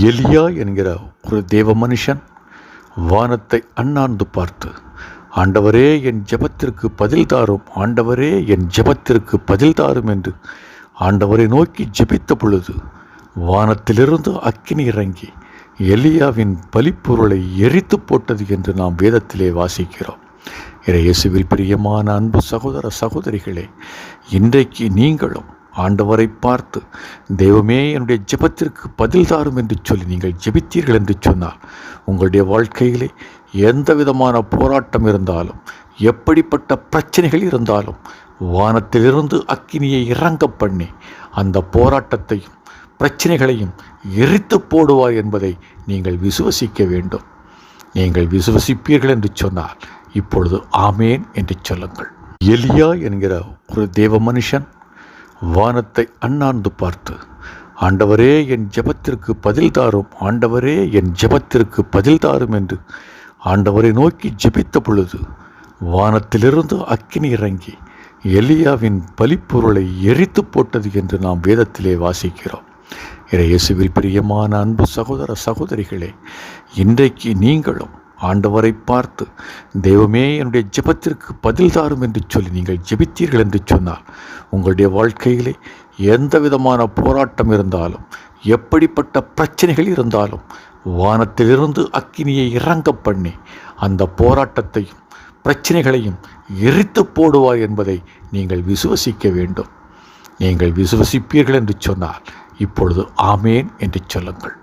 எலியா என்கிற ஒரு தேவ மனுஷன் வானத்தை அண்ணாந்து பார்த்து, ஆண்டவரே என் ஜெபத்திற்கு பதில் தாரும், ஆண்டவரே என் ஜெபத்திற்கு பதில் தாரும் என்று ஆண்டவரை நோக்கி ஜெபித்த பொழுது வானத்திலிருந்து அக்கினி இறங்கி எலியாவின் பலிப்பொருளை எரித்து போட்டது என்று நாம் வேதத்திலே வாசிக்கிறோம். இயேசுவில் பிரியமான அன்பு சகோதர சகோதரிகளே, இன்றைக்கு நீங்களும் ஆண்டவரை பார்த்து, தெய்வமே என்னுடைய ஜெபத்திற்கு பதில் தாரும் என்று சொல்லி நீங்கள் ஜெபித்தீர்கள் என்று சொன்னால், உங்களுடைய வாழ்க்கையிலே எந்த விதமான போராட்டம் இருந்தாலும், எப்படிப்பட்ட பிரச்சனைகள் இருந்தாலும், வானத்திலிருந்து அக்கினியை இறங்க பண்ணி அந்த போராட்டத்தையும் பிரச்சனைகளையும் எரித்து போடுவார் என்பதை நீங்கள் விசுவசிக்க வேண்டும். நீங்கள் விசுவசிப்பீர்கள் என்று சொன்னால் இப்பொழுது ஆமேன் என்று சொல்லுங்கள். எலியா என்கிற ஒரு தேவ மனுஷன் வானத்தை அண்ணாந்து பார்த்து, ஆண்டவரே என் ஜெபத்திற்கு பதில் தாரும், ஆண்டவரே என் ஜெபத்திற்கு பதில் தாரும் என்று ஆண்டவரை நோக்கி ஜெபித்த பொழுது வானத்திலிருந்து அக்கினி இறங்கி எலியாவின் பலிப்பொருளை எரித்து போட்டது என்று நாம் வேதத்திலே வாசிக்கிறோம். இயேசுவில் பிரியமான அன்பு சகோதர சகோதரிகளே, இன்றைக்கு நீங்களும் ஆண்டவரை பார்த்து, தெய்வமே என்னுடைய ஜெபத்திற்கு பதில் தாரும் என்று சொல்லி நீங்கள் ஜெபித்தீர்கள் என்று சொன்னால், உங்களுடைய வாழ்க்கையிலே எந்த விதமான போராட்டம் இருந்தாலும், எப்படிப்பட்ட பிரச்சனைகள் இருந்தாலும், வானத்திலிருந்து அக்கினியை இறங்க பண்ணி அந்த போராட்டத்தையும் பிரச்சனைகளையும் எரித்து போடுவார் என்பதை நீங்கள் விசுவசிக்க வேண்டும். நீங்கள் விசுவசிப்பீர்கள் என்று சொன்னால் இப்பொழுது ஆமேன் என்று சொல்லுங்கள்.